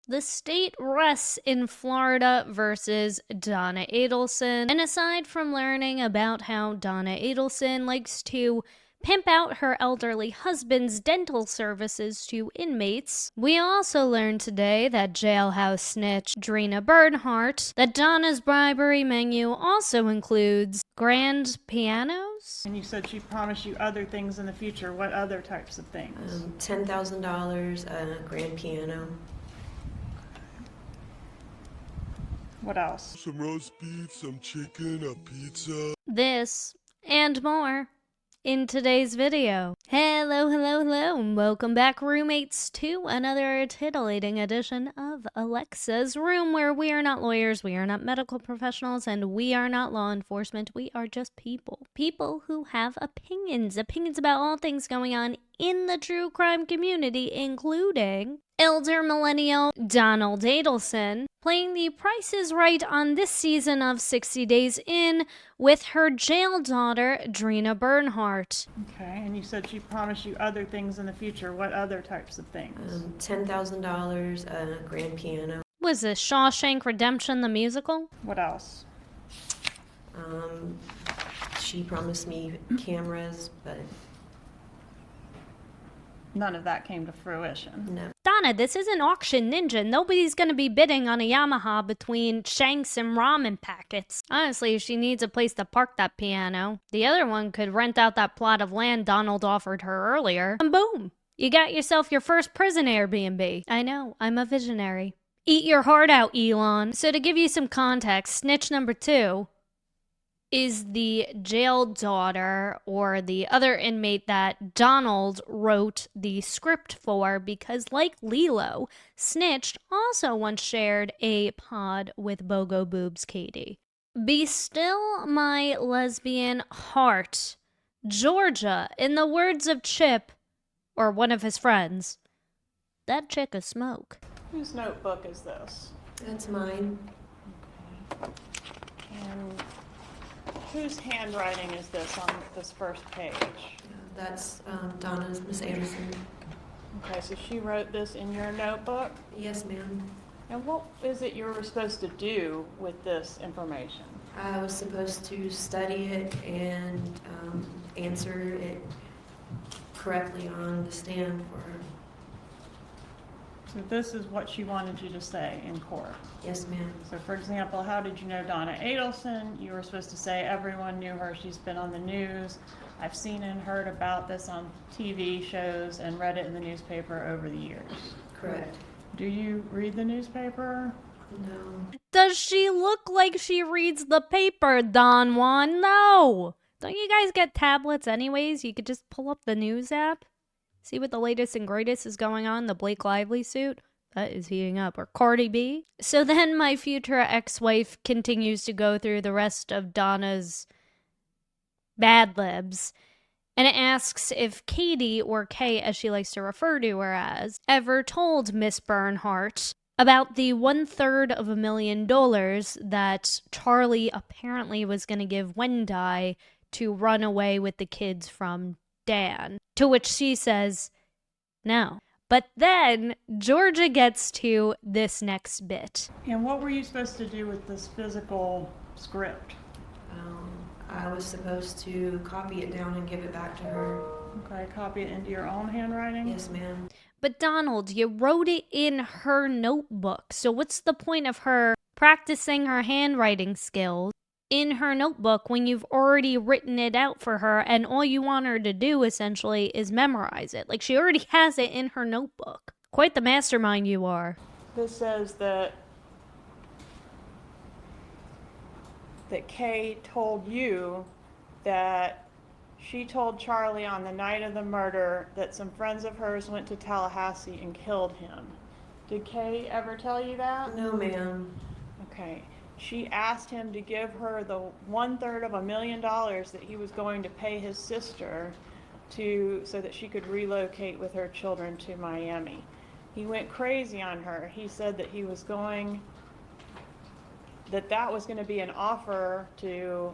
The state rests in Florida versus Donna Adelson. And aside from learning about how Donna Adelson likes to pimp out her elderly husband's dental services to inmates, we also learned today that jailhouse snitch Drina Bernhardt that Donna's bribery menu also includes grand pianos. And you said she promised you other things in the future. What other types of things? $10,000, a grand piano. What else? Some roast beef, some chicken, a pizza. This and more in today's video. Hello, and welcome back, roommates, to another titillating edition of Alexa's Room, where we are not lawyers, we are not medical professionals, and we are not law enforcement. We are just people. People who have opinions about all things going on in the true crime community, including elder millennial Donna Adelson playing the Price is Right on this season of 60 Days In with her jail daughter, Drina Bernhardt. Okay, and you said she promised you other things in the future. What other types of things? $10,000, a grand piano. Was this Shawshank Redemption the musical? What else? She promised me cameras, but None of that came to fruition. no. Donna, this isn't Auction Ninja. Nobody's gonna be bidding on a Yamaha between shanks and ramen packets. Honestly, she needs a place to park that piano. The other one could rent out that plot of land Donald offered her earlier. And boom! You got yourself your first prison Airbnb. I know, I'm a visionary. Eat your heart out, Elon. So to give you some context, snitch number 2 is the jail daughter or the other inmate that Donald wrote the script for because, like Lilo, Snitched also once shared a pod with Bogo Boobs Katie. Be still my lesbian heart. Georgia, in the words of Chip, or one of his friends, that chick is smoke. Whose notebook is this? That's mine. And whose handwriting is this on this first page? That's Donna's, Miss Anderson. Okay, so she wrote this in your notebook? Yes, ma'am. And what is it you were supposed to do with this information? I was supposed to study it and answer it correctly on the stand for her. So this is what she wanted you to say in court. Yes, ma'am. So for example, how did you know Donna Adelson? You were supposed to say everyone knew her. She's been on the news. I've seen and heard about this on TV shows and read it in the newspaper over the years. Correct. Do you read the newspaper? No. Does she look like she reads the paper, Don Juan? No! Don't you guys get tablets anyways? You could just pull up the news app. See what the latest and greatest is going on, the Blake Lively suit? That is heating up. Or Cardi B. So then my future ex-wife continues to go through the rest of Donna's bad libs and asks if Katie, or Kay as she likes to refer to her as, ever told Miss Bernhardt about the $250,000 that Charlie apparently was going to give Wendy to run away with the kids from Dan. To which she says, no. But then Georgia gets to this next bit. And what were you supposed to do with this physical script? I was supposed to copy it down and give it back to her. Okay, copy it into your own handwriting? Yes, ma'am. But Donald, you wrote it in her notebook. So what's the point of her practicing her handwriting skills in her notebook when you've already written it out for her and all you want her to do essentially is memorize it? Like, she already has it in her notebook. Quite the mastermind you are. This says that Kay told you that she told Charlie on the night of the murder that some friends of hers went to Tallahassee and killed him. Did Kay ever tell you that? No, ma'am. Okay. She asked him to give her the $250,000 that he was going to pay his sister so that she could relocate with her children to Miami. He went crazy on her. He said that that was going to be an offer to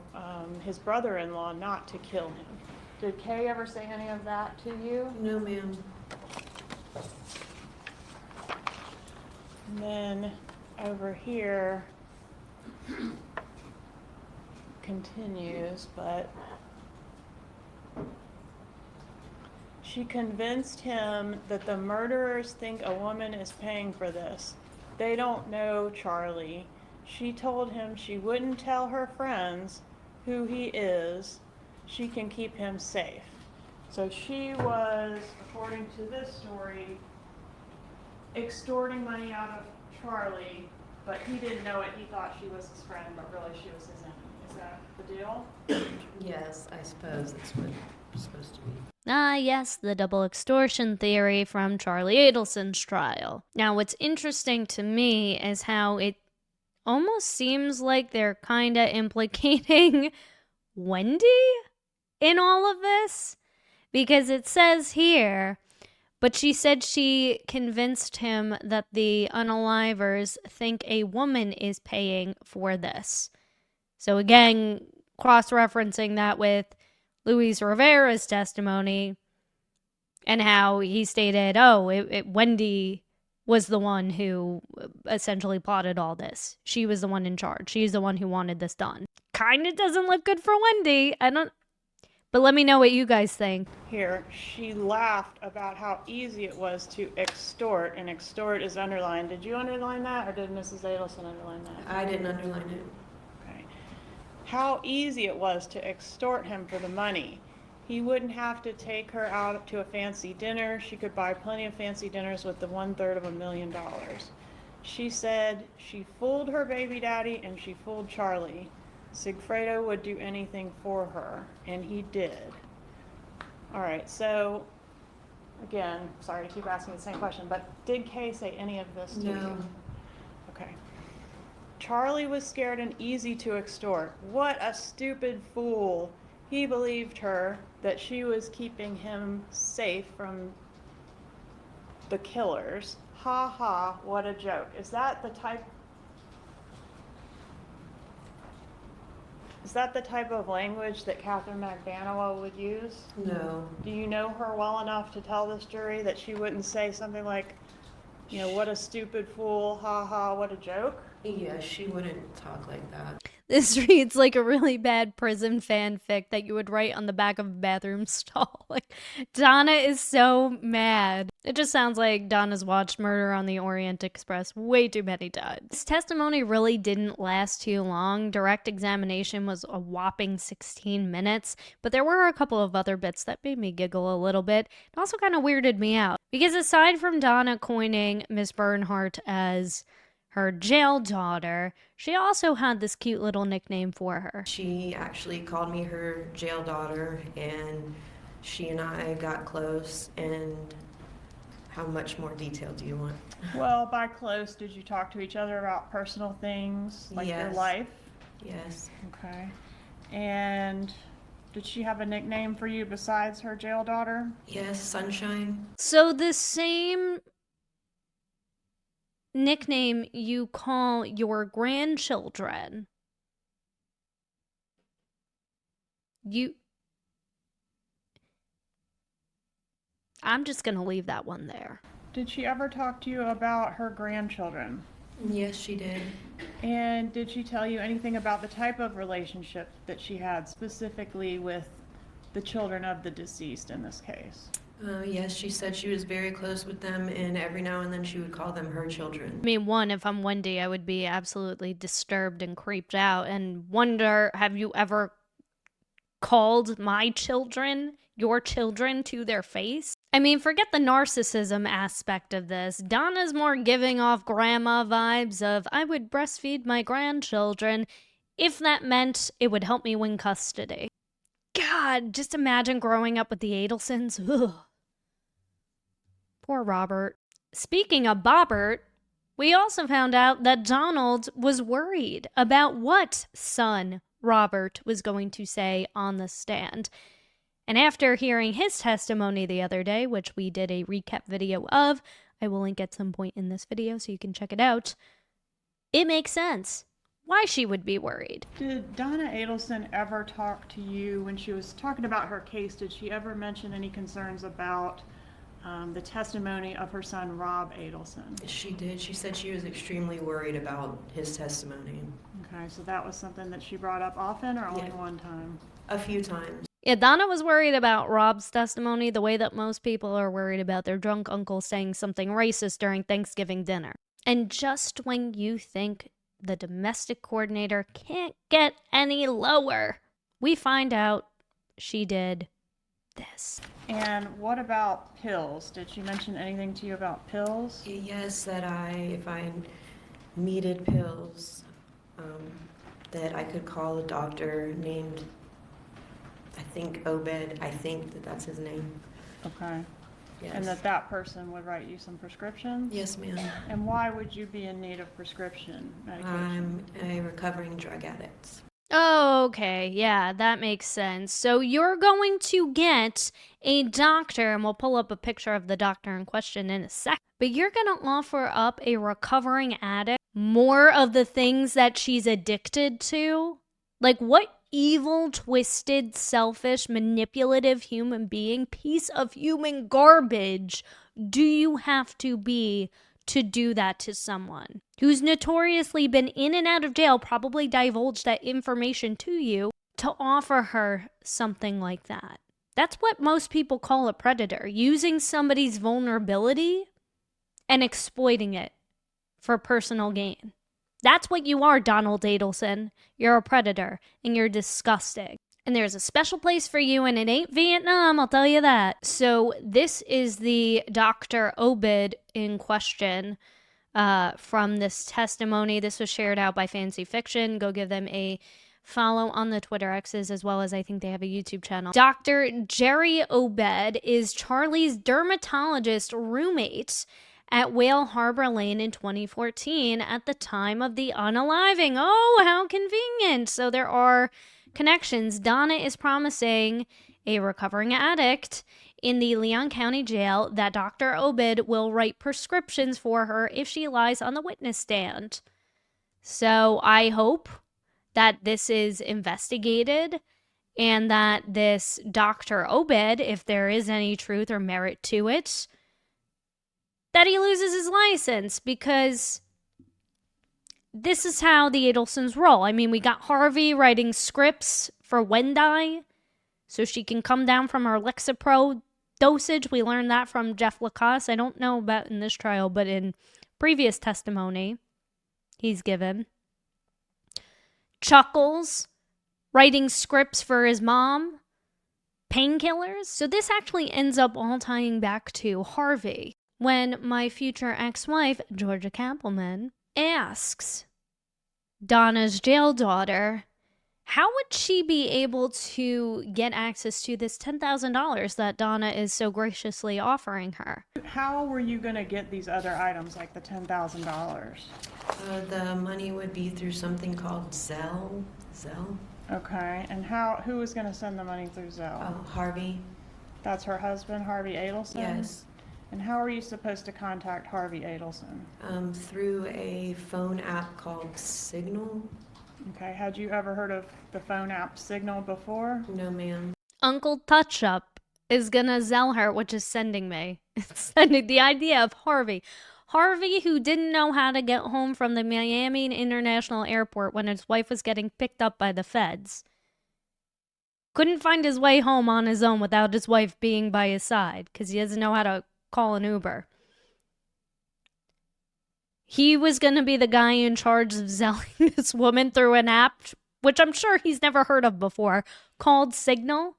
his brother-in-law not to kill him. Did Kay ever say any of that to you? No, ma'am. And then over here continues, but she convinced him that the murderers think a woman is paying for this. They don't know Charlie. She told him she wouldn't tell her friends who he is. She can keep him safe. So she was, according to this story, extorting money out of Charlie, but he didn't know it. He thought she was his friend, but really she was his enemy. Is that the deal? Yes, I suppose that's what it's supposed to be. Ah, yes, the double extortion theory from Charlie Adelson's trial. Now, what's interesting to me is how it almost seems like they're kinda implicating Wendy in all of this, because it says here, but she said she convinced him that the unalivers think a woman is paying for this. So again, cross-referencing that with Luis Rivera's testimony and how he stated, Wendy was the one who essentially plotted all this. She was the one in charge. She's the one who wanted this done. Kinda doesn't look good for Wendy. But let me know what you guys think. Here, she laughed about how easy it was to extort, and extort is underlined. Did you underline that, or did Mrs. Adelson underline that? I didn't underline it. Okay. How easy it was to extort him for the money. He wouldn't have to take her out to a fancy dinner. She could buy plenty of fancy dinners with the $1/3 of $1 million. She said she fooled her baby daddy and she fooled Charlie. Sigfredo would do anything for her, and he did. All right, so again, sorry to keep asking the same question, but did Kay say any of this to No. you? Okay. Charlie was scared and easy to extort. What a stupid fool. He believed her that she was keeping him safe from the killers. Ha ha, what a joke. Is that the type of language that Catherine McDaniel would use? No. Do you know her well enough to tell this jury that she wouldn't say something like, you know, what a stupid fool, ha ha, what a joke? Yeah, she wouldn't talk like that. This reads like a really bad prison fanfic that you would write on the back of a bathroom stall. Like, Donna is so mad. It just sounds like Donna's watched Murder on the Orient Express way too many times. This testimony really didn't last too long. Direct examination was a whopping 16 minutes, but there were a couple of other bits that made me giggle a little bit. It also kind of weirded me out. Because aside from Donna coining Miss Bernhardt as her jail daughter, she also had this cute little nickname for her. She actually called me her jail daughter, and she and I got close. And how much more detail do you want? Well, by close, did you talk to each other about personal things, like your Yes. life? Yes. Okay. And did she have a nickname for you besides her jail daughter? Yes, Sunshine. So the same nickname you call your grandchildren, I'm just gonna leave that one there. Did she ever talk to you about her grandchildren? Yes, she did. And did she tell you anything about the type of relationship that she had specifically with the children of the deceased in this case? Yes, she said she was very close with them, and every now and then she would call them her children. I mean, one, if I'm Wendy, I would be absolutely disturbed and creeped out and wonder, have you ever called my children your children to their face? I mean, forget the narcissism aspect of this. Donna's more giving off grandma vibes of, I would breastfeed my grandchildren if that meant it would help me win custody. God, just imagine growing up with the Adelsons. Ugh. Poor Robert. Speaking of Bobbert, we also found out that Donald was worried about what son Robert was going to say on the stand. And after hearing his testimony the other day, which we did a recap video of, I will link at some point in this video so you can check it out, it makes sense why she would be worried. Did Donna Adelson ever talk to you when she was talking about her case? Did she ever mention any concerns about the testimony of her son, Rob Adelson. She did. She said she was extremely worried about his testimony. Okay, so that was something that she brought up often or only Yeah. one time? A few times. Yeah, Donna was worried about Rob's testimony the way that most people are worried about their drunk uncle saying something racist during Thanksgiving dinner. And just when you think the domestic coordinator can't get any lower, we find out she did this. And what about pills? Did she mention anything to you about pills? Yes, that if I needed pills, that I could call a doctor named, I think, Obed. I think that's his name. Okay. Yes. And that person would write you some prescriptions? Yes, ma'am. And why would you be in need of prescription medication? I'm a recovering drug addict. Okay, yeah, that makes sense. So you're going to get a doctor, and we'll pull up a picture of the doctor in question in a sec, but you're going to offer up a recovering addict more of the things that she's addicted to? Like, what evil, twisted, selfish, manipulative human being, piece of human garbage do you have to be to do that to someone who's notoriously been in and out of jail, probably divulged that information to you, to offer her something like that? That's what most people call a predator, using somebody's vulnerability and exploiting it for personal gain. That's what you are, Donald Adelson. You're a predator, and you're disgusting. And there's a special place for you, and it ain't Vietnam, I'll tell you that. So this is the Dr. Obed in question from this testimony. This was shared out by Fancy Fiction. Go give them a follow on the Twitter X's, as well as I think they have a YouTube channel. Dr. Jerry Obed is Charlie's dermatologist roommate at Whale Harbor Lane in 2014 at the time of the unaliving. Oh, how convenient. So there are connections. Donna is promising a recovering addict in the Leon County Jail that Dr. Obed will write prescriptions for her if she lies on the witness stand. So I hope that this is investigated and that this Dr. Obed, if there is any truth or merit to it, that he loses his license, because this is how the Adelsons roll. I mean, we got Harvey writing scripts for Wendy so she can come down from her Lexapro dosage. We learned that from Jeff Lacasse. I don't know about in this trial, but in previous testimony he's given. Chuckles writing scripts for his mom. Painkillers. So this actually ends up all tying back to Harvey, when my future ex-wife, Georgia Kappelman, asks Donna's jail daughter, how would she be able to get access to this $10,000 that Donna is so graciously offering her? How were you going to get these other items, like the $10,000? The money would be through something called Zelle. Okay, and who was going to send the money through Zelle? Oh, Harvey. That's her husband, Harvey Adelson? Yes. And how are you supposed to contact Harvey Adelson? Through a phone app called Signal. Okay, had you ever heard of the phone app Signal before? No, ma'am. Uncle Touch Up is gonna Zelle her, which is sending me. It's sending the idea of Harvey. Harvey, who didn't know how to get home from the Miami International Airport when his wife was getting picked up by the feds. Couldn't find his way home on his own without his wife being by his side, because he doesn't know how to call an Uber. He was going to be the guy in charge of zelling this woman through an app, which I'm sure he's never heard of before, called Signal.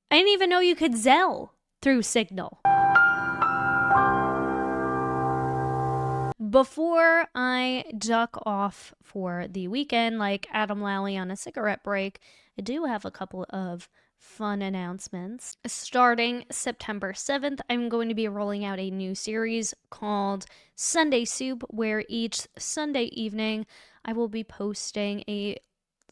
I didn't even know you could Zelle through Signal. Before I duck off for the weekend, like Adam Lally on a cigarette break, I do have a couple of fun announcements. Starting September 7th, I'm going to be rolling out a new series called Sunday Soup, where each Sunday evening I will be posting a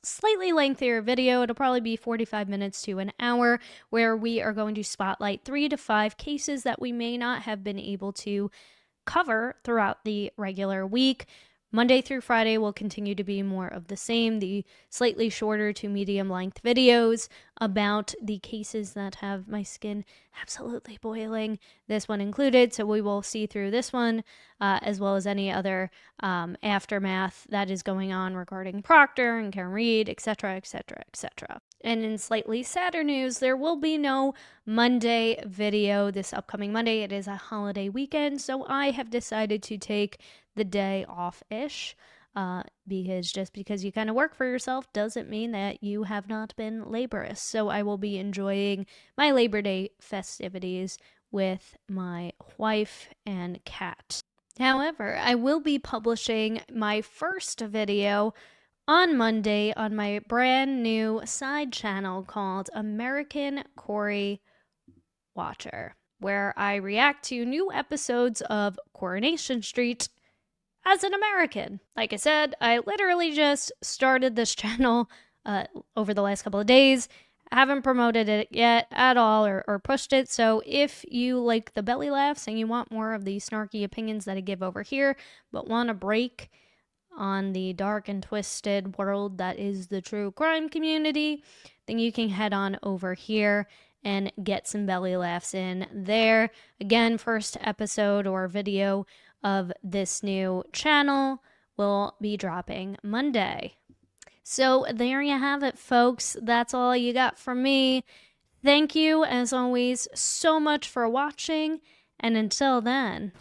slightly lengthier video. It'll probably be 45 minutes to an hour, where we are going to spotlight 3 to 5 cases that we may not have been able to cover throughout the regular week. Monday through Friday will continue to be more of the same, the slightly shorter to medium length videos about the cases that have my skin absolutely boiling, this one included. So we will see through this one as well as any other aftermath that is going on regarding Proctor and Karen Reed, etc., etc., etc. And in slightly sadder news, there will be no Monday video this upcoming Monday. It is a holiday weekend, so I have decided to take the day off-ish because just because you kind of work for yourself doesn't mean that you have not been laborious. So I will be enjoying my Labor Day festivities with my wife and cat. However, I will be publishing my first video on Monday on my brand new side channel called American Corey Watcher, where I react to new episodes of Coronation Street as an American. Like I said, I literally just started this channel over the last couple of days. I haven't promoted it yet at all or pushed it. So if you like the belly laughs and you want more of the snarky opinions that I give over here, but want a break on the dark and twisted world that is the true crime community, then you can head on over here and get some belly laughs in there. Again, first episode or video of this new channel will be dropping Monday. So there you have it, folks. That's all you got from me. Thank you, as always, so much for watching, and until then...